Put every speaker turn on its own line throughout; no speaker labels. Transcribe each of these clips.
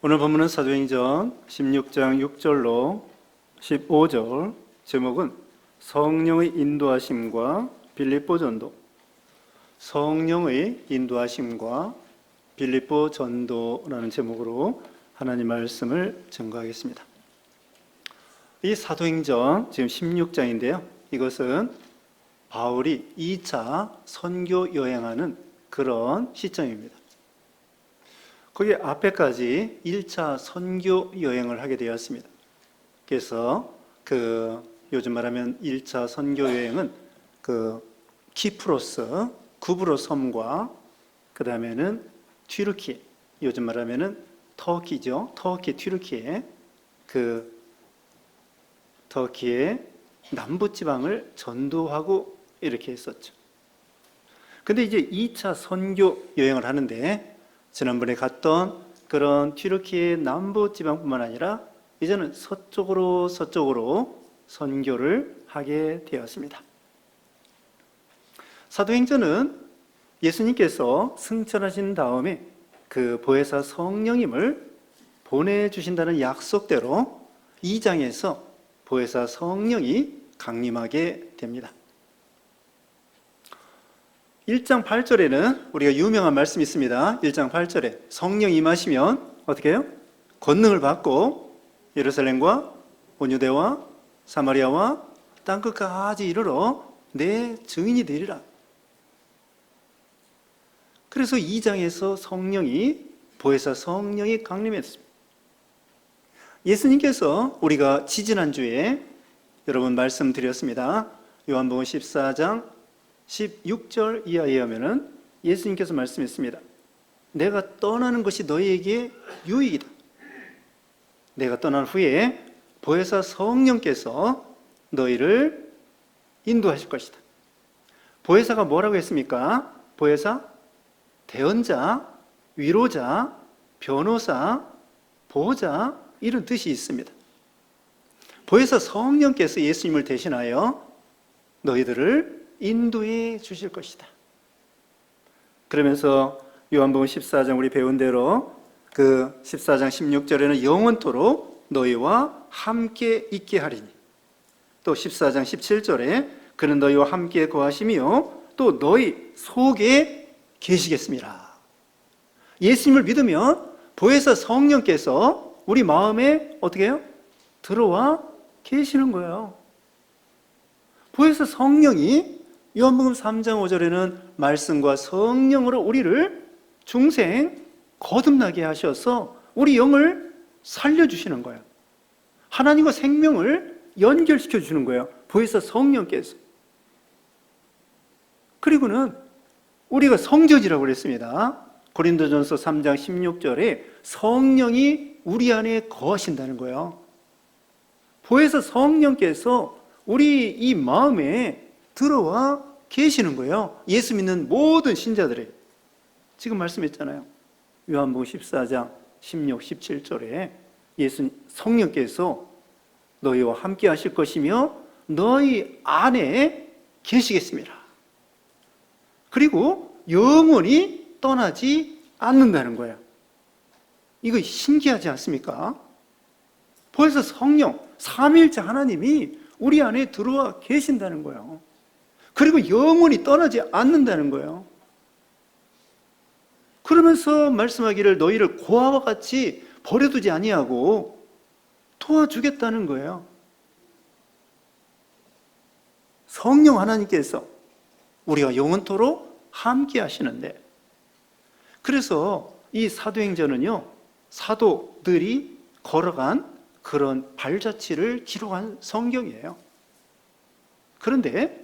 오늘 본문은 사도행전 16장 6절로 15절, 제목은 성령의 인도하심과 빌립보 전도. 성령의 인도하심과 빌립보 전도라는 제목으로 하나님 말씀을 증거하겠습니다. 이 사도행전 지금 16장인데요. 이것은 바울이 2차 선교 여행하는 그런 시점입니다. 거기 앞에까지 1차 선교 여행을 하게 되었습니다. 그래서 요즘 말하면 1차 선교 여행은 키프로스, 구브로 섬과 그 다음에는 튀르키, 요즘 말하면은 터키죠. 터키, 튀르키에 터키의 남부지방을 전도하고 이렇게 했었죠. 근데 이제 2차 선교 여행을 하는데 지난번에 갔던 그런 튀르키의 남부지방뿐만 아니라 이제는 서쪽으로 선교를 하게 되었습니다. 사도행전은 예수님께서 승천하신 다음에 그 보혜사 성령님을 보내주신다는 약속대로 2장에서 보혜사 성령이 강림하게 됩니다. 1장 8절에는 우리가 유명한 말씀이 있습니다. 1장 8절에 성령 임하시면 어떻게 해요? 권능을 받고 예루살렘과 온 유대와 사마리아와 땅끝까지 이르러 내 증인이 되리라. 그래서 2장에서 보혜사 성령이 강림했습니다. 예수님께서 우리가 지지난주에 여러분 말씀드렸습니다. 요한복음 14장 16절 이하에 하면은 예수님께서 말씀했습니다. 내가 떠나는 것이 너희에게 유익이다. 내가 떠난 후에 보혜사 성령께서 너희를 인도하실 것이다. 보혜사가 뭐라고 했습니까? 보혜사, 대언자, 위로자, 변호사, 보호자 이런 뜻이 있습니다. 보혜사 성령께서 예수님을 대신하여 너희들을 인도해 주실 것이다. 그러면서 요한복음 14장 우리 배운 대로 14장 16절에는 영원토록 너희와 함께 있게 하리니, 또 14장 17절에 그는 너희와 함께 거하시며 또 너희 속에 계시겠습니다. 예수님을 믿으면 보혜사 성령께서 우리 마음에 어떻게 해요? 들어와 계시는 거예요. 보혜사 성령이 요한복음 3장 5절에는 말씀과 성령으로 우리를 중생 거듭나게 하셔서 우리 영을 살려주시는 거예요. 하나님과 생명을 연결시켜 주는 거예요. 보혜사 성령께서. 그리고는 우리가 성전이라고 그랬습니다. 고린도전서 3장 16절에 성령이 우리 안에 거하신다는 거예요. 보혜사 성령께서 우리 이 마음에 들어와 계시는 거예요. 예수 믿는 모든 신자들에게. 지금 말씀했잖아요. 요한복음 14장 16, 17절에 성령께서 너희와 함께 하실 것이며 너희 안에 계시겠습니다. 그리고 영원히 떠나지 않는다는 거예요. 이거 신기하지 않습니까? 벌써 성령, 삼위일체 하나님이 우리 안에 들어와 계신다는 거예요. 그리고 영원히 떠나지 않는다는 거예요. 그러면서 말씀하기를 너희를 고아와 같이 버려두지 아니하고 도와주겠다는 거예요. 성령 하나님께서 우리가 영원토록 함께 하시는데, 그래서 이 사도행전은요, 사도들이 걸어간 그런 발자취를 기록한 성경이에요. 그런데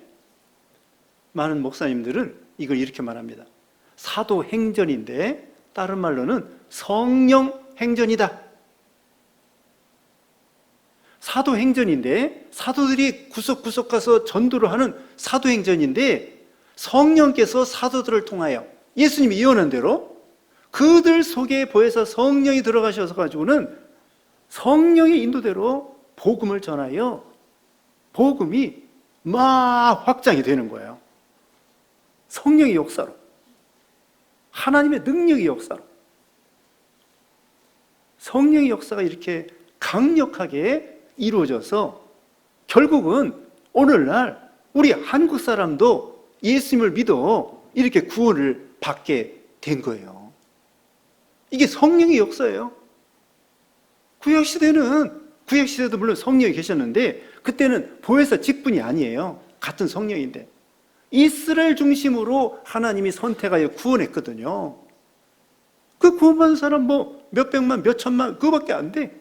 많은 목사님들은 이걸 이렇게 말합니다. 사도행전인데 다른 말로는 성령행전이다. 사도행전인데 사도들이 구석구석 가서 전도를 하는 사도행전인데 성령께서 사도들을 통하여 예수님이 예언한 대로 그들 속에 보혜사 성령이 들어가셔서 가지고는 성령의 인도대로 복음을 전하여 복음이 막 확장이 되는 거예요. 성령의 역사로, 하나님의 능력의 역사로. 성령의 역사가 이렇게 강력하게 이루어져서 결국은 오늘날 우리 한국 사람도 예수님을 믿어 이렇게 구원을 받게 된 거예요. 이게 성령의 역사예요. 구약시대도 물론 성령이 계셨는데 그때는 보혜사 직분이 아니에요. 같은 성령인데 이스라엘 중심으로 하나님이 선택하여 구원했거든요. 그 구원받은 사람 몇백만 몇천만 그거밖에 안 돼.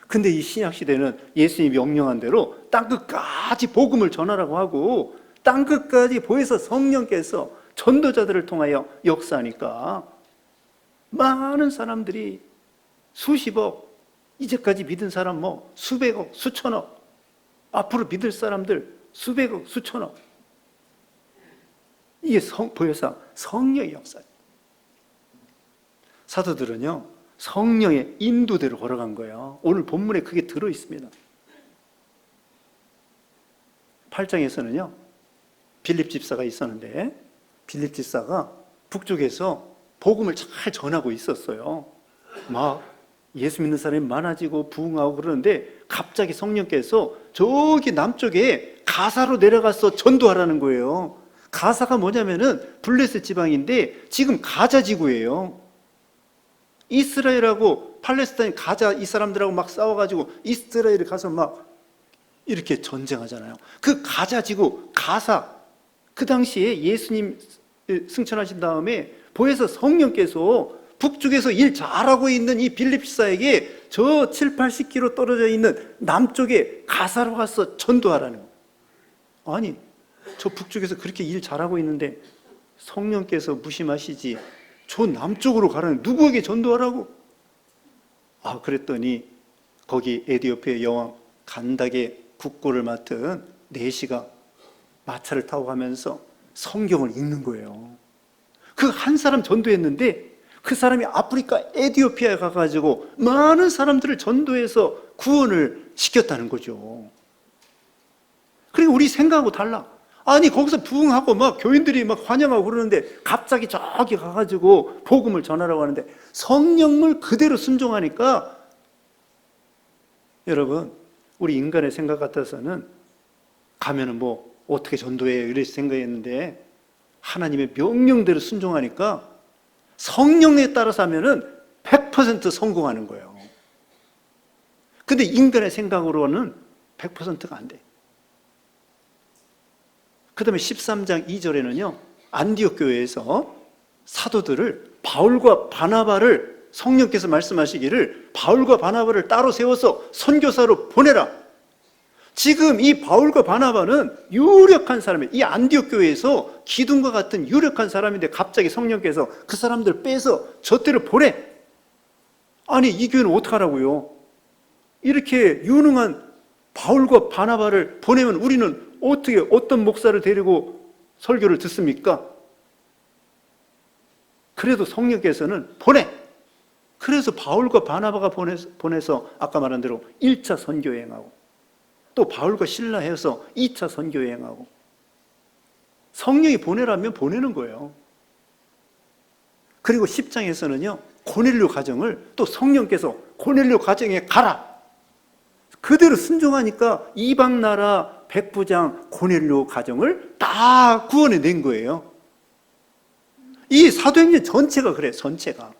근데 이 신약시대는 예수님이 명령한 대로 땅끝까지 복음을 전하라고 하고 땅끝까지 보혜사 성령께서 전도자들을 통하여 역사하니까 많은 사람들이 수십억, 이제까지 믿은 사람 수백억, 수천억, 앞으로 믿을 사람들 수백억, 수천억. 이게 보혜사 성령의 역사예요. 사도들은요 성령의 인도대로 걸어간 거예요. 오늘 본문에 그게 들어있습니다. 8장에서는요 빌립 집사가 있었는데 빌립 집사가 북쪽에서 복음을 잘 전하고 있었어요. 막 예수 믿는 사람이 많아지고 부흥하고 그러는데 갑자기 성령께서 저기 남쪽에 가사로 내려가서 전도하라는 거예요. 가사가 뭐냐면은 블레셋 지방인데 지금 가자 지구예요. 이스라엘하고 팔레스타인 가자 이 사람들하고 막 싸워가지고 이스라엘에 가서 막 이렇게 전쟁하잖아요. 그 가자 지구 가사 그 당시에 예수님 승천하신 다음에 보혜사 성령께서 북쪽에서 일 잘하고 있는 이 빌립 집사에게 저 7, 80km 떨어져 있는 남쪽에 가사로 가서 전도하라는 거예요. 아니 저 북쪽에서 그렇게 일 잘하고 있는데 성령께서 무심하시지 저 남쪽으로 가라는 누구에게 전도하라고? 그랬더니 거기 에디오피아 여왕 간닥의 국고를 맡은 내시가 마차를 타고 가면서 성경을 읽는 거예요. 그 한 사람 전도했는데 그 사람이 아프리카 에디오피아에 가가지고 많은 사람들을 전도해서 구원을 시켰다는 거죠. 그리고 우리 생각하고 달라. 아니 거기서 부흥하고 막 교인들이 막 환영하고 그러는데 갑자기 저기 가가지고 복음을 전하라고 하는데 성령을 그대로 순종하니까 여러분 우리 인간의 생각 같아서는 가면은 어떻게 전도해 이렇게 생각했는데 하나님의 명령대로 순종하니까 성령에 따라서 하면은 100% 성공하는 거예요. 근데 인간의 생각으로는 100%가 안 돼. 그 다음에 13장 2절에는요 안디옥 교회에서 사도들을 바울과 바나바를 성령께서 말씀하시기를 바울과 바나바를 따로 세워서 선교사로 보내라. 지금 이 바울과 바나바는 유력한 사람이에요. 이 안디옥 교회에서 기둥과 같은 유력한 사람인데 갑자기 성령께서 그 사람들 빼서 저때로 보내. 아니 이 교회는 어떡하라고요? 이렇게 유능한 바울과 바나바를 보내면 우리는 어떻게 어떤 목사를 데리고 설교를 듣습니까? 그래도 성령께서는 보내. 그래서 바울과 바나바가 보내서 아까 말한 대로 1차 선교 여행하고 또 바울과 실라 해서 2차 선교 여행하고 성령이 보내라면 보내는 거예요. 그리고 10장에서는요 고넬료 가정을 또 성령께서 고넬료 가정에 가라. 그대로 순종하니까 이방 나라 백부장 고넬료 가정을 다 구원해 낸 거예요. 이 사도행전 전체가 그래, 전체가.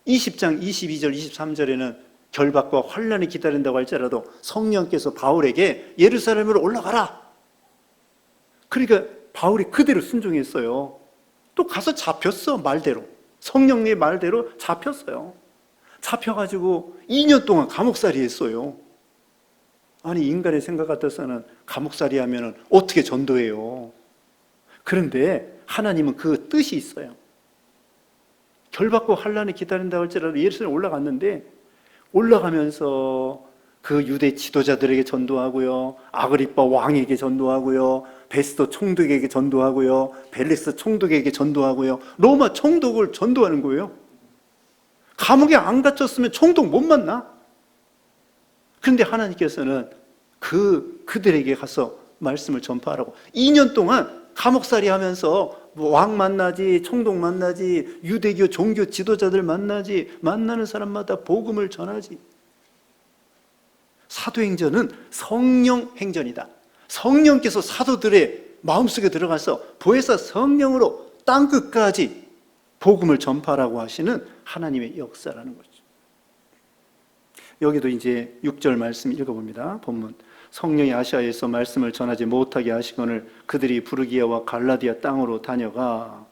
20장 22절 23절에는 결박과 환난이 기다린다고 할지라도 성령께서 바울에게 예루살렘으로 올라가라. 그러니까 바울이 그대로 순종했어요. 또 가서 잡혔어, 말대로. 성령의 말대로 잡혔어요. 잡혀가지고 2년 동안 감옥살이 했어요. 아니 인간의 생각 같아서는 감옥살이 하면 어떻게 전도해요? 그런데 하나님은 그 뜻이 있어요. 결박과 환난이 기다린다고 할지라도 예루살렘에 올라갔는데 올라가면서 그 유대 지도자들에게 전도하고요, 아그리빠 왕에게 전도하고요, 베스도 총독에게 전도하고요, 벨리스 총독에게 전도하고요, 로마 총독을 전도하는 거예요. 감옥에 안 갇혔으면 총독 못 만나. 그런데 하나님께서는 그들에게 가서 말씀을 전파하라고 2년 동안 감옥살이 하면서 뭐 왕 만나지, 총독 만나지, 유대교 종교 지도자들 만나지, 만나는 사람마다 복음을 전하지. 사도행전은 성령 행전이다. 성령께서 사도들의 마음속에 들어가서 보혜사 성령으로 땅끝까지 복음을 전파하라고 하시는 하나님의 역사라는 거죠. 여기도 이제 6절 말씀 읽어봅니다. 본문. 성령이 아시아에서 말씀을 전하지 못하게 하시거늘 그들이 부르기아와 갈라디아 땅으로 다녀가.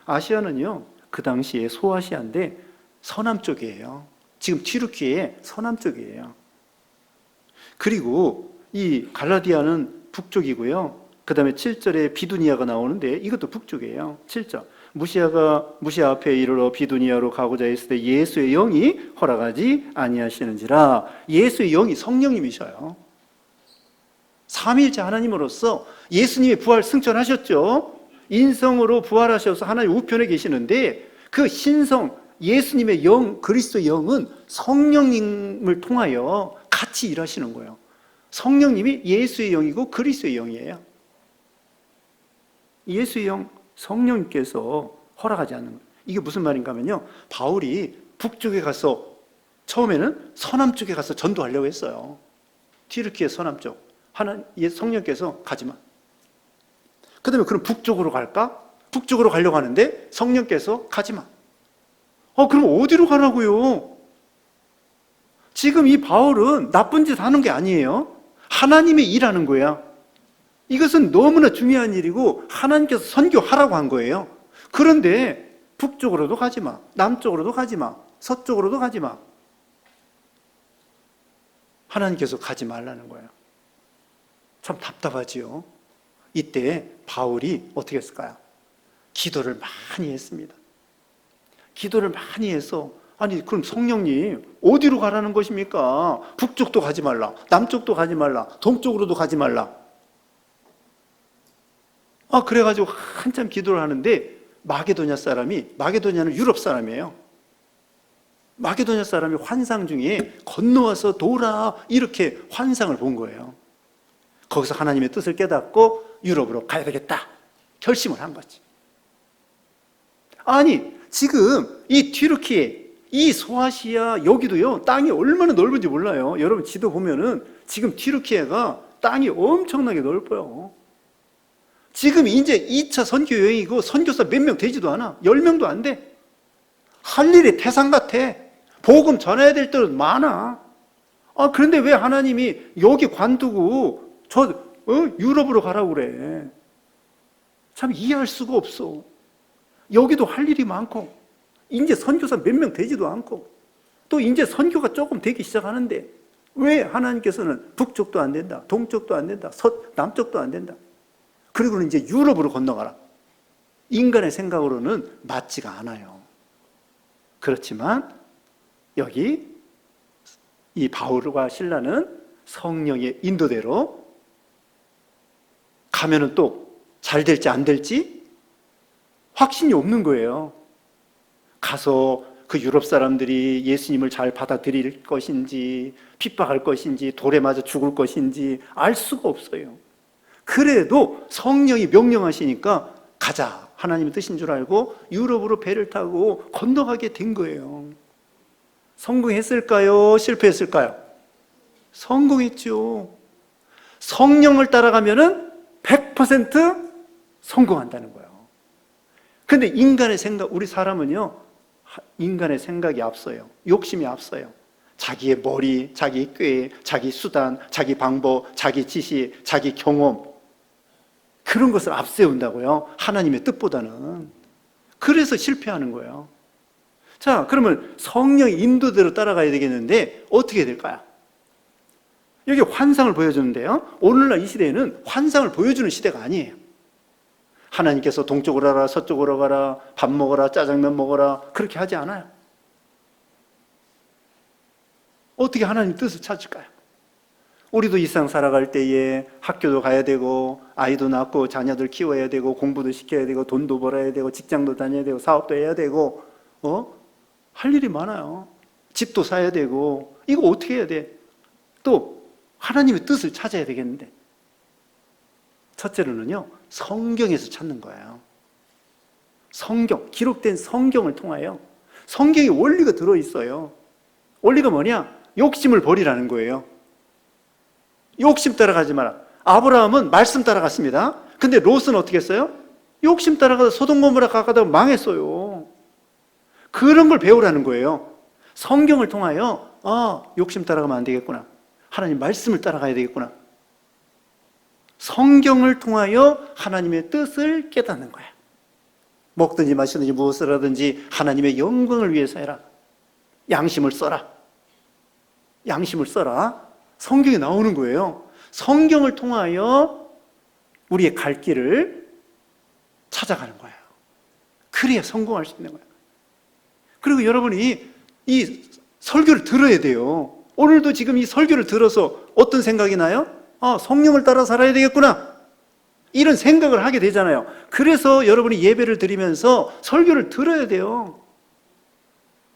아시아는요, 그 당시에 소아시아인데 서남 쪽이에요. 지금 튀르키예의 서남 쪽이에요. 그리고 이 갈라디아는 북쪽이고요. 그 다음에 7절에 비두니아가 나오는데 이것도 북쪽이에요. 7절. 무시아 앞에 이르러 비두니아로 가고자 했을 때 예수의 영이 허락하지 아니하시는지라. 예수의 영이 성령님이셔요. 삼위일체 하나님으로서 예수님이 부활 승천하셨죠. 인성으로 부활하셔서 하나님 우편에 계시는데 그 신성 예수님의 영, 그리스도의 영은 성령님을 통하여 같이 일하시는 거예요. 성령님이 예수의 영이고 그리스도의 영이에요. 예수의 영, 성령님께서 허락하지 않는 거예요. 이게 무슨 말인가 하면요, 바울이 북쪽에 가서 처음에는 서남 쪽에 가서 전도하려고 했어요. 튀르키예 서남 쪽. 성령께서 가지마. 그 다음에 그럼 북쪽으로 갈까? 북쪽으로 가려고 하는데 성령께서 가지마. 그럼 어디로 가라고요? 지금 이 바울은 나쁜 짓 하는 게 아니에요. 하나님의 일하는 거야. 이것은 너무나 중요한 일이고 하나님께서 선교하라고 한 거예요. 그런데 북쪽으로도 가지 마, 남쪽으로도 가지 마, 서쪽으로도 가지 마. 하나님께서 가지 말라는 거예요. 참 답답하지요. 이때 바울이 어떻게 했을까요? 기도를 많이 했습니다. 기도를 많이 해서, 아니 그럼 성령님 어디로 가라는 것입니까? 북쪽도 가지 말라, 남쪽도 가지 말라, 동쪽으로도 가지 말라. 그래가지고 한참 기도를 하는데 마게도냐는 유럽 사람이에요. 마게도냐 사람이 환상 중에 건너와서 도라 이렇게 환상을 본 거예요. 거기서 하나님의 뜻을 깨닫고 유럽으로 가야 되겠다 결심을 한 거지. 아니 지금 이 튀르키예, 이 소아시아 여기도요 땅이 얼마나 넓은지 몰라요. 여러분 지도 보면은 지금 튀르키예가 땅이 엄청나게 넓어요. 지금 이제 2차 선교 여행이고 선교사 몇 명 되지도 않아. 10명도 안 돼. 할 일이 태산 같아. 복음 전해야 될 때는 많아. 그런데 왜 하나님이 여기 관두고 유럽으로 가라고 그래? 참 이해할 수가 없어. 여기도 할 일이 많고 이제 선교사 몇 명 되지도 않고 또 이제 선교가 조금 되기 시작하는데 왜 하나님께서는 북쪽도 안 된다, 동쪽도 안 된다, 남쪽도 안 된다. 그리고는 이제 유럽으로 건너가라. 인간의 생각으로는 맞지가 않아요. 그렇지만 여기 이 바울과 실라는 성령의 인도대로 가면은 또 잘 될지 안 될지 확신이 없는 거예요. 가서 그 유럽 사람들이 예수님을 잘 받아들일 것인지 핍박할 것인지 돌에 맞아 죽을 것인지 알 수가 없어요. 그래도 성령이 명령하시니까 가자, 하나님의 뜻인 줄 알고 유럽으로 배를 타고 건너가게 된 거예요. 성공했을까요? 실패했을까요? 성공했죠. 성령을 따라가면은 100% 성공한다는 거예요. 근데 인간의 생각, 우리 사람은요 인간의 생각이 앞서요. 욕심이 앞서요. 자기의 머리, 자기 꾀, 자기 수단, 자기 방법, 자기 지식, 자기 경험, 그런 것을 앞세운다고요. 하나님의 뜻보다는. 그래서 실패하는 거예요. 자, 그러면 성령의 인도대로 따라가야 되겠는데 어떻게 될까요? 여기 환상을 보여주는데요, 오늘날 이 시대에는 환상을 보여주는 시대가 아니에요. 하나님께서 동쪽으로 가라, 서쪽으로 가라, 밥 먹어라, 짜장면 먹어라, 그렇게 하지 않아요. 어떻게 하나님 뜻을 찾을까요? 우리도 이 세상 살아갈 때에 학교도 가야 되고 아이도 낳고 자녀들 키워야 되고 공부도 시켜야 되고 돈도 벌어야 되고 직장도 다녀야 되고 사업도 해야 되고 할 일이 많아요. 집도 사야 되고 이거 어떻게 해야 돼? 또 하나님의 뜻을 찾아야 되겠는데 첫째로는요, 성경에서 찾는 거예요. 성경, 기록된 성경을 통하여 성경에 원리가 들어있어요. 원리가 뭐냐? 욕심을 버리라는 거예요. 욕심 따라가지 마라. 아브라함은 말씀 따라갔습니다. 근데 롯은 어떻게 했어요? 욕심 따라가다 소돔고모라 가다가 망했어요. 그런 걸 배우라는 거예요. 성경을 통하여 욕심 따라가면 안 되겠구나. 하나님 말씀을 따라가야 되겠구나. 성경을 통하여 하나님의 뜻을 깨닫는 거야. 먹든지 마시든지 무엇을 하든지 하나님의 영광을 위해서 해라. 양심을 써라. 양심을 써라. 성경에 나오는 거예요. 성경을 통하여 우리의 갈 길을 찾아가는 거예요. 그래야 성공할 수 있는 거예요. 그리고 여러분이 이 설교를 들어야 돼요. 오늘도 지금 이 설교를 들어서 어떤 생각이 나요? 성령을 따라 살아야 되겠구나. 이런 생각을 하게 되잖아요. 그래서 여러분이 예배를 드리면서 설교를 들어야 돼요.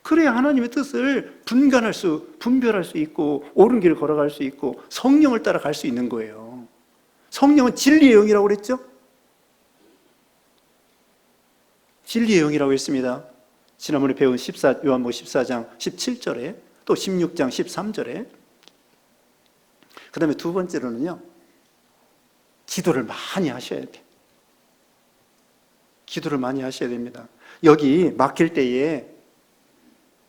그래야 하나님의 뜻을 분별할 수 있고 옳은 길을 걸어갈 수 있고 성령을 따라 갈 수 있는 거예요. 성령은 진리의 영이라고 그랬죠? 진리의 영이라고 했습니다. 지난번에 배운 요한복음 14장 17절에 또 16장 13절에 그 다음에 두 번째로는요, 기도를 많이 하셔야 돼요. 기도를 많이 하셔야 됩니다. 여기 막힐 때에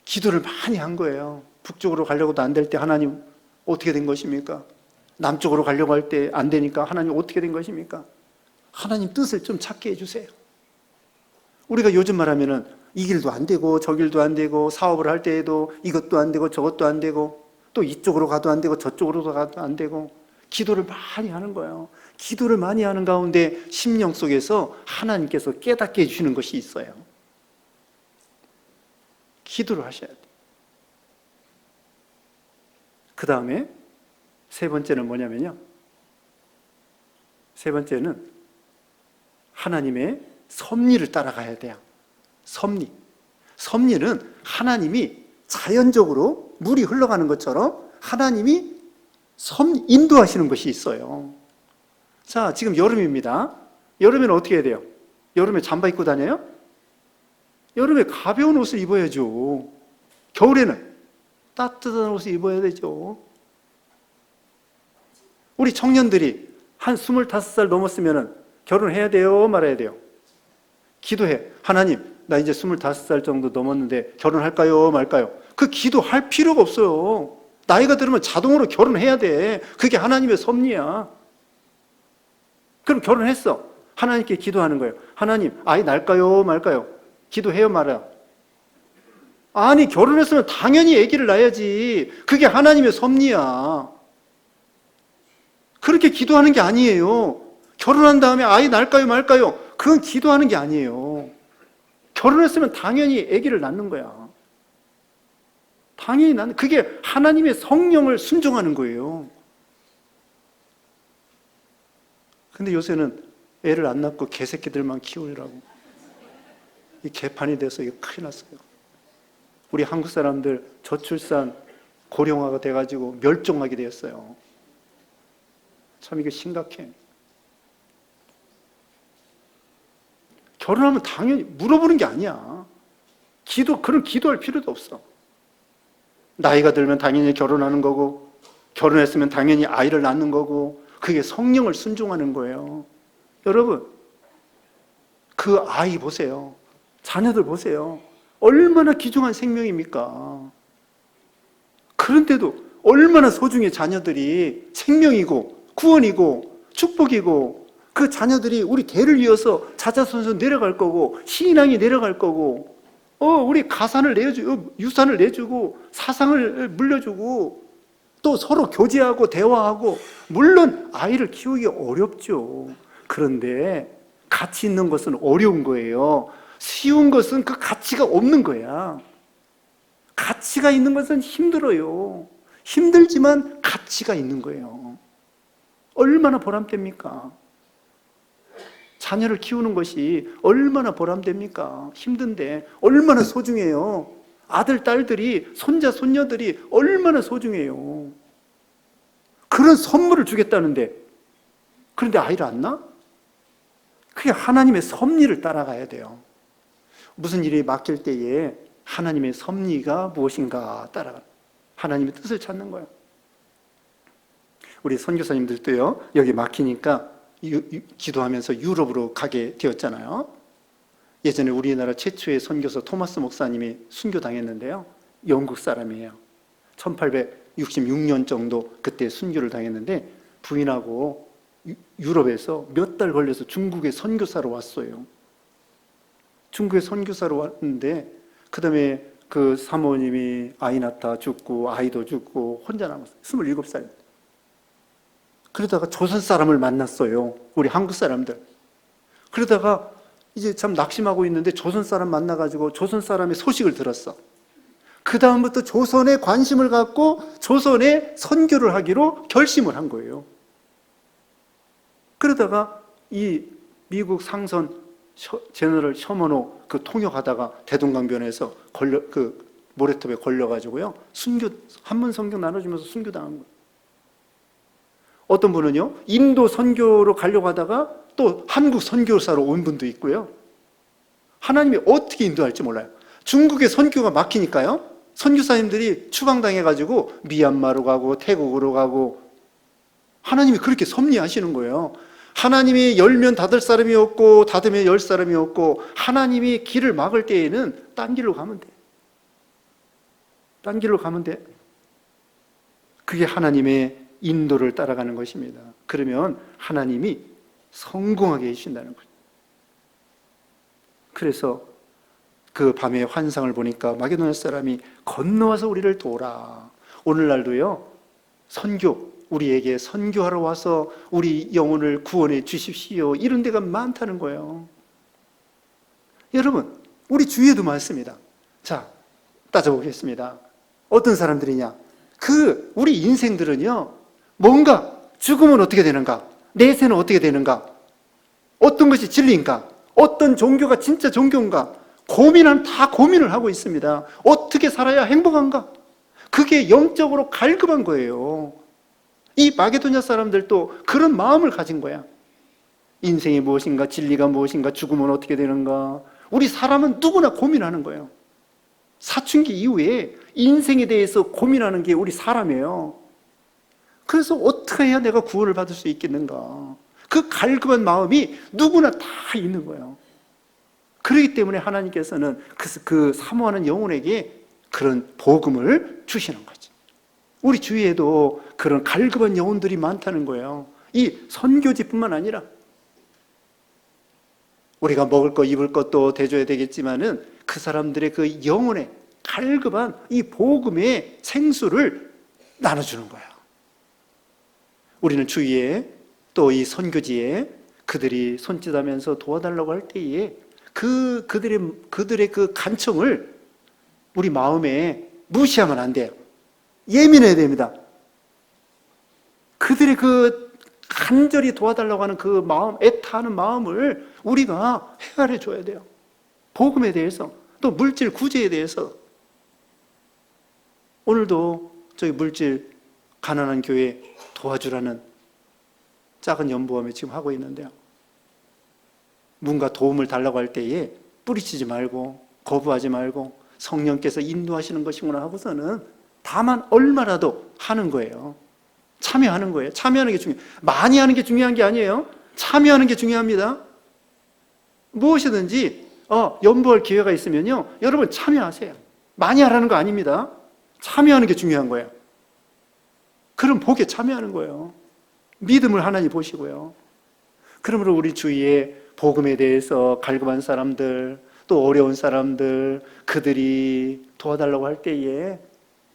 기도를 많이 한 거예요. 북쪽으로 가려고도 안 될 때 하나님 어떻게 된 것입니까? 남쪽으로 가려고 할 때 안 되니까 하나님 어떻게 된 것입니까? 하나님 뜻을 좀 찾게 해주세요. 우리가 요즘 말하면은 이 길도 안 되고 저 길도 안 되고 사업을 할 때에도 이것도 안 되고 저것도 안 되고 또 이쪽으로 가도 안 되고 저쪽으로 가도 안 되고 기도를 많이 하는 거예요. 기도를 많이 하는 가운데 심령 속에서 하나님께서 깨닫게 해주시는 것이 있어요. 기도를 하셔야 돼요. 그 다음에 세 번째는 뭐냐면요, 세 번째는 하나님의 섭리를 따라가야 돼요. 섭리는 하나님이 자연적으로 물이 흘러가는 것처럼 하나님이 인도하시는 것이 있어요. 자, 지금 여름입니다. 여름에는 어떻게 해야 돼요? 여름에 잠바 입고 다녀요? 여름에 가벼운 옷을 입어야죠. 겨울에는 따뜻한 옷을 입어야 되죠. 우리 청년들이 한 25살 넘었으면 결혼해야 돼요? 말아야 돼요? 기도해. 하나님, 나 이제 25살 정도 넘었는데 결혼할까요? 말까요? 그 기도할 필요가 없어요. 나이가 들으면 자동으로 결혼해야 돼. 그게 하나님의 섭리야. 그럼 결혼했어. 하나님께 기도하는 거예요. 하나님, 아이 날까요? 말까요? 기도해요? 말아요? 아니, 결혼했으면 당연히 아기를 낳아야지. 그게 하나님의 섭리야. 그렇게 기도하는 게 아니에요. 결혼한 다음에 아이 날까요? 말까요? 그건 기도하는 게 아니에요. 결혼했으면 당연히 아기를 낳는 거야. 당연히 그게 하나님의 성령을 순종하는 거예요. 근데 요새는 애를 안 낳고 개새끼들만 키우려고 이 개판이 돼서 이거 큰일 났어요. 우리 한국 사람들 저출산 고령화가 돼가지고 멸종하게 되었어요. 참 이게 심각해. 결혼하면 당연히 물어보는 게 아니야. 그런 기도할 필요도 없어. 나이가 들면 당연히 결혼하는 거고, 결혼했으면 당연히 아이를 낳는 거고, 그게 성령을 순종하는 거예요. 여러분, 그 아이 보세요. 자녀들 보세요. 얼마나 귀중한 생명입니까? 그런데도 얼마나 소중해. 자녀들이 생명이고 구원이고 축복이고, 그 자녀들이 우리 대를 이어서 자자손손 내려갈 거고 신앙이 내려갈 거고, 우리 가산을 내주고 유산을 내주고 사상을 물려주고 또 서로 교제하고 대화하고. 물론 아이를 키우기 어렵죠. 그런데 가치 있는 것은 어려운 거예요. 쉬운 것은 그 가치가 없는 거야. 가치가 있는 것은 힘들어요. 힘들지만 가치가 있는 거예요. 얼마나 보람됩니까? 자녀를 키우는 것이 얼마나 보람됩니까? 힘든데 얼마나 소중해요. 아들, 딸들이, 손자, 손녀들이 얼마나 소중해요. 그런 선물을 주겠다는데 그런데 아이를 안 낳아? 그게 하나님의 섭리를 따라가야 돼요. 무슨 일이 맡길 때에 하나님의 섭리가 무엇인가 따라가. 하나님의 뜻을 찾는 거예요. 우리 선교사님들도요, 여기 막히니까 기도하면서 유럽으로 가게 되었잖아요. 예전에 우리나라 최초의 선교사 토마스 목사님이 순교당했는데요. 영국 사람이에요. 1866년 정도 그때 순교를 당했는데 부인하고 유럽에서 몇 달 걸려서 중국에 선교사로 왔어요. 중국에 선교사로 왔는데 그 다음에 그 사모님이 아이 낳다 죽고 아이도 죽고 혼자 남았어요. 27살. 그러다가 조선 사람을 만났어요. 우리 한국 사람들. 그러다가 이제 참 낙심하고 있는데 조선 사람 만나가지고 조선 사람의 소식을 들었어. 그 다음부터 조선에 관심을 갖고 조선에 선교를 하기로 결심을 한 거예요. 그러다가 이 미국 상선 제너럴 셔먼호 그 통역하다가 대동강변에서 그 모래톱에 걸려가지고요. 한문 성경 나눠주면서 순교당한 거예요. 어떤 분은요, 인도 선교로 가려고 하다가 또 한국 선교사로 온 분도 있고요. 하나님이 어떻게 인도할지 몰라요. 중국의 선교가 막히니까요. 선교사님들이 추방당해가지고 미얀마로 가고 태국으로 가고 하나님이 그렇게 섭리하시는 거예요. 하나님이 열면 닫을 사람이 없고 닫으면 열 사람이 없고 하나님이 길을 막을 때에는 딴 길로 가면 돼. 딴 길로 가면 돼. 그게 하나님의 인도를 따라가는 것입니다. 그러면 하나님이 성공하게 해주신다는 거죠. 그래서 그 밤에 환상을 보니까 마게도냐 사람이 건너와서 우리를 도우라. 오늘날도요, 우리에게 선교하러 와서 우리 영혼을 구원해 주십시오. 이런 데가 많다는 거예요. 여러분, 우리 주위에도 많습니다. 자, 따져보겠습니다. 어떤 사람들이냐? 우리 인생들은요, 뭔가 죽으면 어떻게 되는가? 내세는 어떻게 되는가? 어떤 것이 진리인가? 어떤 종교가 진짜 종교인가? 다 고민을 하고 있습니다. 어떻게 살아야 행복한가? 그게 영적으로 갈급한 거예요. 이 마게도냐 사람들도 그런 마음을 가진 거야. 인생이 무엇인가? 진리가 무엇인가? 죽으면 어떻게 되는가? 우리 사람은 누구나 고민하는 거예요. 사춘기 이후에 인생에 대해서 고민하는 게 우리 사람이에요. 그래서 어떻게 해야 내가 구원을 받을 수 있겠는가? 그 갈급한 마음이 누구나 다 있는 거예요. 그렇기 때문에 하나님께서는 그 사모하는 영혼에게 그런 복음을 주시는 거죠. 우리 주위에도 그런 갈급한 영혼들이 많다는 거예요. 이 선교지뿐만 아니라 우리가 먹을 것, 입을 것도 대줘야 되겠지만은 그 사람들의 그 영혼의 갈급한 이 복음의 생수를 나눠주는 거예요. 우리는 주위에 또 이 선교지에 그들이 손짓하면서 도와달라고 할 때에 그들의 그 간청을 우리 마음에 무시하면 안 돼요. 예민해야 됩니다. 그들의 그 간절히 도와달라고 하는 그 마음, 애타하는 마음을 우리가 헤아려 줘야 돼요. 복음에 대해서, 또 물질 구제에 대해서. 오늘도 저희 물질 가난한 교회 도와주라는 작은 연보험에 지금 하고 있는데요. 뭔가 도움을 달라고 할 때에 뿌리치지 말고 거부하지 말고 성령께서 인도하시는 것이구나 하고서는 다만 얼마라도 하는 거예요. 참여하는 거예요. 참여하는 게 중요해요. 많이 하는 게 중요한 게 아니에요. 참여하는 게 중요합니다. 무엇이든지 연보할 기회가 있으면요, 여러분 참여하세요. 많이 하라는 거 아닙니다. 참여하는 게 중요한 거예요. 그럼 복에 참여하는 거예요. 믿음을 하나님 보시고요. 그러므로 우리 주위에 복음에 대해서 갈급한 사람들, 또 어려운 사람들, 그들이 도와달라고 할 때에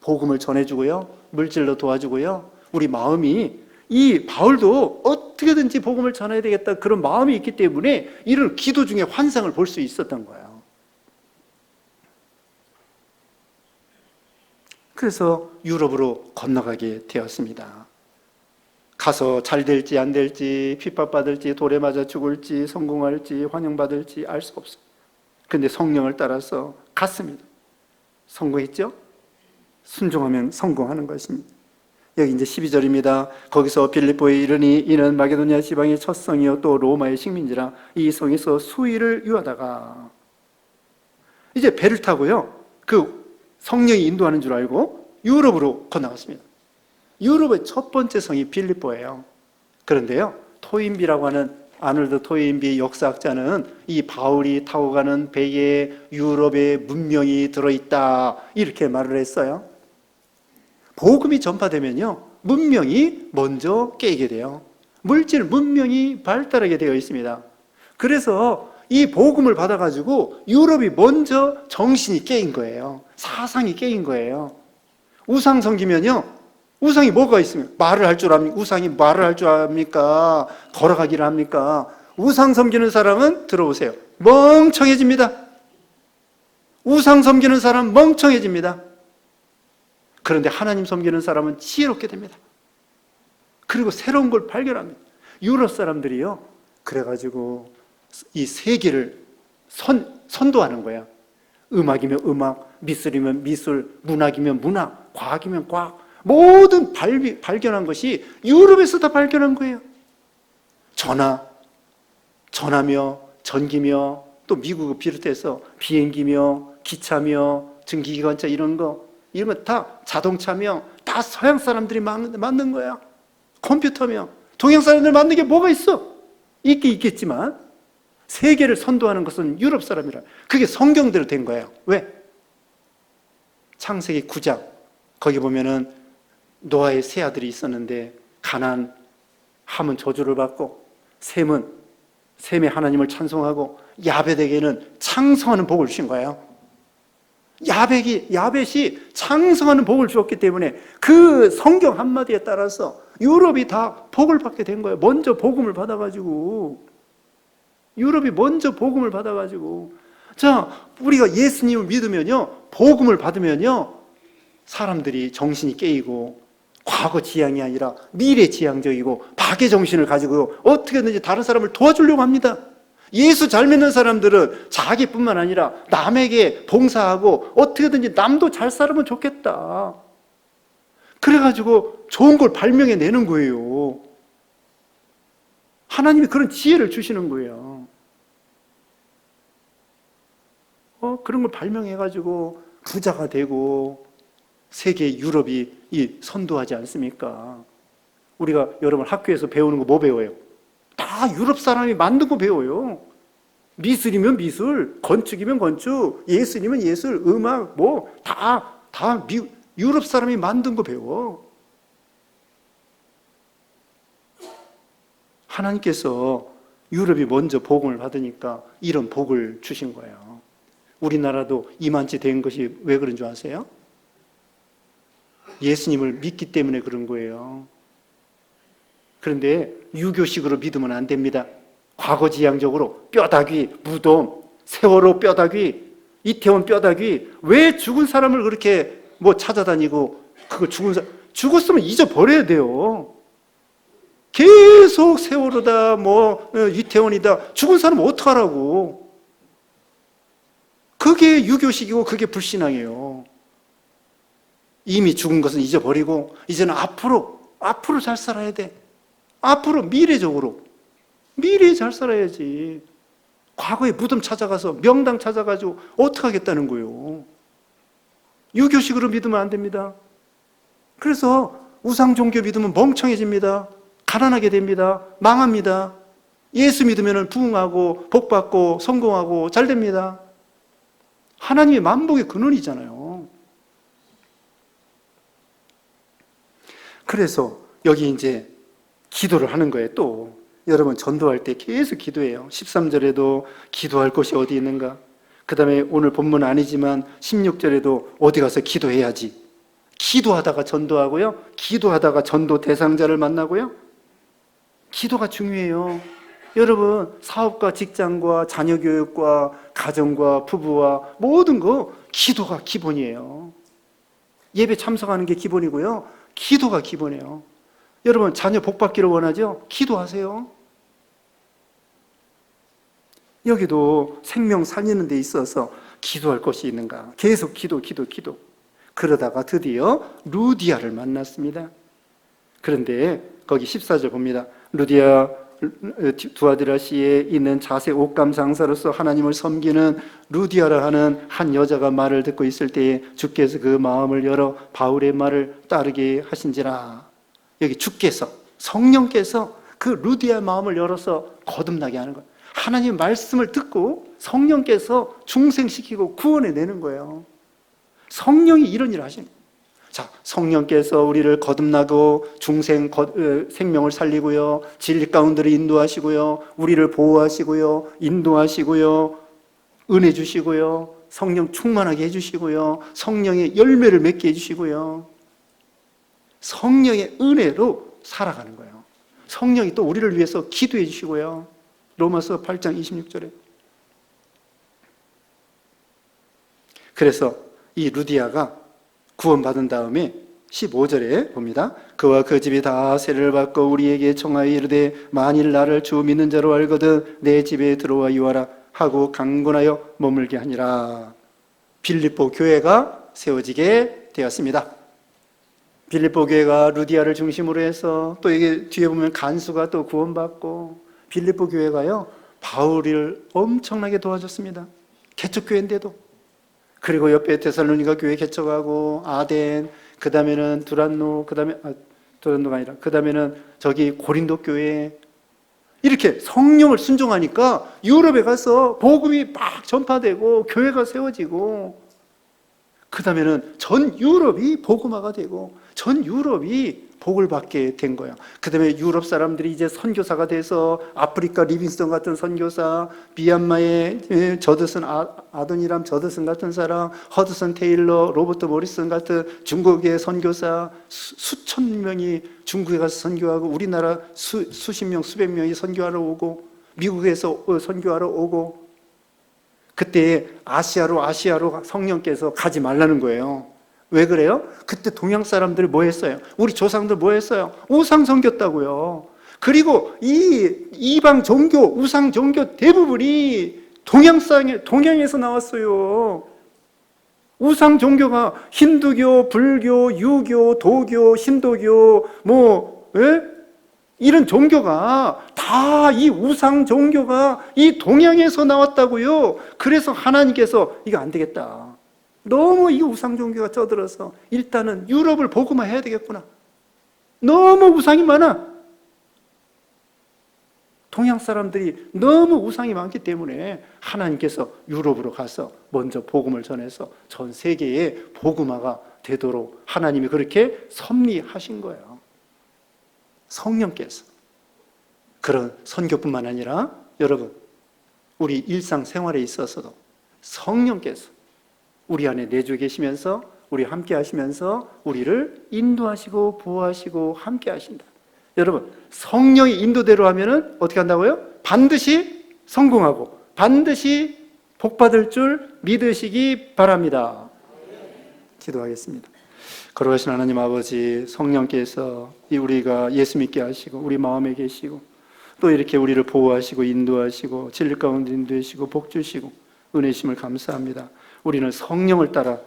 복음을 전해주고요, 물질로 도와주고요. 우리 마음이, 이 바울도 어떻게든지 복음을 전해야 되겠다 그런 마음이 있기 때문에 이런 기도 중에 환상을 볼 수 있었던 거예요. 그래서 유럽으로 건너가게 되었습니다. 가서 잘 될지 안 될지, 핍박받을지, 돌에 맞아 죽을지, 성공할지, 환영받을지 알 수 없어요. 그런데 성령을 따라서 갔습니다. 성공했죠? 순종하면 성공하는 것입니다. 여기 이제 12절입니다. 거기서 빌립보에 이르니 이는 마게도냐 지방의 첫 성이요 또 로마의 식민지라 이 성에서 수일을 유하다가 이제 배를 타고요. 그 성령이 인도하는 줄 알고 유럽으로 건너갔습니다. 유럽의 첫 번째 성이 빌립보예요. 그런데요, 토인비라고 하는 아놀드 토인비 역사학자는 이 바울이 타고 가는 배에 유럽의 문명이 들어있다 이렇게 말을 했어요. 복음이 전파되면요, 문명이 먼저 깨게 돼요. 물질 문명이 발달하게 되어 있습니다. 그래서 이 복음을 받아가지고 유럽이 먼저 정신이 깨인 거예요. 사상이 깨인 거예요. 우상 섬기면요, 우상이 뭐가 있습니까? 말을 할 줄 압니까? 우상이 말을 할 줄 압니까? 걸어가기를 합니까? 우상 섬기는 사람은 들어보세요, 멍청해집니다. 우상 섬기는 사람 멍청해집니다. 그런데 하나님 섬기는 사람은 지혜롭게 됩니다. 그리고 새로운 걸 발견합니다. 유럽 사람들이요, 그래가지고 이 세계를 선도하는 거야. 음악이면 음악, 미술이면 미술, 문학이면 문학, 과학이면 과학, 모든 발견한 것이 유럽에서 다 발견한 거예요. 전화며 전기며 또 미국을 비롯해서 비행기며 기차며 증기기관차 이런 거 다 자동차며 다 서양 사람들이 만든 거야. 컴퓨터며 동양 사람들 만든 게 뭐가 있어? 있겠지만 세계를 선도하는 것은 유럽 사람이라. 그게 성경대로 된 거예요. 왜? 창세기 9장 거기 보면은 노아의 세 아들이 있었는데 가나안 함은 저주를 받고 셈의 하나님을 찬송하고 야벳에게는 창성하는 복을 주신 거예요. 야벳이 창성하는 복을 주었기 때문에 그 성경 한마디에 따라서 유럽이 다 복을 받게 된 거예요. 먼저 복음을 받아가지고. 유럽이 먼저 복음을 받아가지고. 자, 우리가 예수님을 믿으면요, 복음을 받으면요, 사람들이 정신이 깨이고 과거 지향이 아니라 미래 지향적이고 박의 정신을 가지고 어떻게든지 다른 사람을 도와주려고 합니다. 예수 잘 믿는 사람들은 자기뿐만 아니라 남에게 봉사하고 어떻게든지 남도 잘 살으면 좋겠다. 그래가지고 좋은 걸 발명해내는 거예요. 하나님이 그런 지혜를 주시는 거예요. 그런 걸 발명해가지고 부자가 되고 세계 유럽이 선도하지 않습니까? 우리가 여러분 학교에서 배우는 거 뭐 배워요? 다 유럽 사람이 만든 거 배워요. 미술이면 미술, 건축이면 건축, 예술이면 예술, 음악 다 유럽 사람이 만든 거 배워. 하나님께서 유럽이 먼저 복음을 받으니까 이런 복을 주신 거예요. 우리나라도 이만치 된 것이 왜 그런 줄 아세요? 예수님을 믿기 때문에 그런 거예요. 그런데 유교식으로 믿으면 안 됩니다. 과거지향적으로 뼈다귀, 무덤, 세월호 뼈다귀, 이태원 뼈다귀, 왜 죽은 사람을 그렇게 찾아다니고 그거 죽었으면 잊어버려야 돼요. 계속 세월호다 이태원이다 죽은 사람은 어떡하라고. 그게 유교식이고 그게 불신앙이에요. 이미 죽은 것은 잊어버리고 이제는 앞으로 잘 살아야 돼. 앞으로 미래적으로 미래에 잘 살아야지. 과거에 무덤 찾아가서 명당 찾아가지고 어떻게 하겠다는 거예요. 유교식으로 믿으면 안 됩니다. 그래서 우상 종교 믿으면 멍청해집니다. 가난하게 됩니다. 망합니다. 예수 믿으면 부흥하고 복받고 성공하고 잘 됩니다. 하나님의 만복의 근원이잖아요. 그래서 여기 이제 기도를 하는 거예요. 또 여러분 전도할 때 계속 기도해요. 13절에도 기도할 곳이 어디 있는가? 그 다음에 오늘 본문 아니지만 16절에도 어디 가서 기도해야지. 기도하다가 전도하고요, 기도하다가 전도 대상자를 만나고요. 기도가 중요해요. 여러분 사업과 직장과 자녀 교육과 가정과 부부와 모든 거 기도가 기본이에요. 예배 참석하는 게 기본이고요, 기도가 기본이에요. 여러분 자녀 복 받기를 원하죠? 기도하세요. 여기도 생명 살리는 데 있어서 기도할 것이 있는가? 계속 기도. 그러다가 드디어 루디아를 만났습니다. 그런데 거기 14절 봅니다. 루디아 두아디라시에 있는 자세 옥감 장사로서 하나님을 섬기는 루디아라 하는 한 여자가 말을 듣고 있을 때에 주께서 그 마음을 열어 바울의 말을 따르게 하신지라. 여기 주께서, 성령께서 그 루디아의 마음을 열어서 거듭나게 하는 거예요. 하나님 말씀을 듣고 성령께서 중생시키고 구원해내는 거예요. 성령이 이런 일을 하시는 거예요. 자, 성령께서 우리를 거듭나고 생명을 살리고요, 진리 가운데로 인도하시고요, 우리를 보호하시고요, 인도하시고요, 은혜 주시고요, 성령 충만하게 해주시고요, 성령의 열매를 맺게 해주시고요, 성령의 은혜로 살아가는 거예요. 성령이 또 우리를 위해서 기도해 주시고요. 로마서 8장 26절에. 그래서 이 루디아가 구원받은 다음에 15절에 봅니다. 그와 그 집이 다 세례를 받고 우리에게 청하여 이르되 만일 나를 주 믿는 자로 알거든 내 집에 들어와 유하라 하고 강권하여 머물게 하니라. 빌립보 교회가 세워지게 되었습니다. 빌립보 교회가 루디아를 중심으로 해서 또 이게 뒤에 보면 간수가 또 구원받고 빌립보 교회가요 바울을 엄청나게 도와줬습니다. 개척교회인데도. 그리고 옆에 데살로니가 교회 개척하고 아덴, 그 다음에는 두란노가 아니라 그 다음에는 저기 고린도 교회, 이렇게 성령을 순종하니까 유럽에 가서 복음이 막 전파되고 교회가 세워지고, 그 다음에는 전 유럽이 복음화가 되고 전 유럽이 복을 받게 된 거예요. 그 다음에 유럽 사람들이 이제 선교사가 돼서 아프리카 리빙스턴 같은 선교사, 미얀마의 저드슨 아도니람 저드슨 같은 사람, 허드슨 테일러, 로버트 모리슨 같은 중국의 선교사, 수천 명이 중국에 가서 선교하고, 우리나라 수십 명, 수백 명이 선교하러 오고, 미국에서 선교하러 오고, 그때 아시아로 성령께서 가지 말라는 거예요. 왜 그래요? 그때 동양 사람들이 뭐 했어요? 우리 조상들 뭐 했어요? 우상 섬겼다고요. 그리고 이 이방 종교, 우상 종교 대부분이 동양에서 나왔어요. 우상 종교가 힌두교, 불교, 유교, 도교, 신도교, 이런 종교가 다 이 우상 종교가 이 동양에서 나왔다고요. 그래서 하나님께서 이거 안 되겠다. 너무 이 우상 종교가 쩌들어서 일단은 유럽을 복음화 해야 되겠구나. 너무 우상이 많아. 동양 사람들이 너무 우상이 많기 때문에 하나님께서 유럽으로 가서 먼저 복음을 전해서 전 세계에 복음화가 되도록 하나님이 그렇게 섭리하신 거예요. 성령께서. 그런 선교뿐만 아니라 여러분, 우리 일상생활에 있어서도 성령께서 우리 안에 내주 계시면서 우리 함께 하시면서 우리를 인도하시고 보호하시고 함께 하신다. 여러분, 성령이 인도대로 하면은 어떻게 한다고요? 반드시 성공하고 반드시 복받을 줄 믿으시기 바랍니다. 기도하겠습니다. 거룩하신 하나님 아버지, 성령께서 우리가 예수 믿게 하시고 우리 마음에 계시고 또 이렇게 우리를 보호하시고 인도하시고 진리 가운데 인도하시고 복 주시고 은혜심을 감사합니다. 우리는 성령을 따라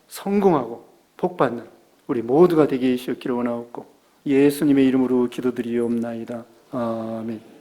성공하고 복받는 우리 모두가 되게 해주시기를 원하옵고 예수님의 이름으로 기도드리옵나이다. 아멘.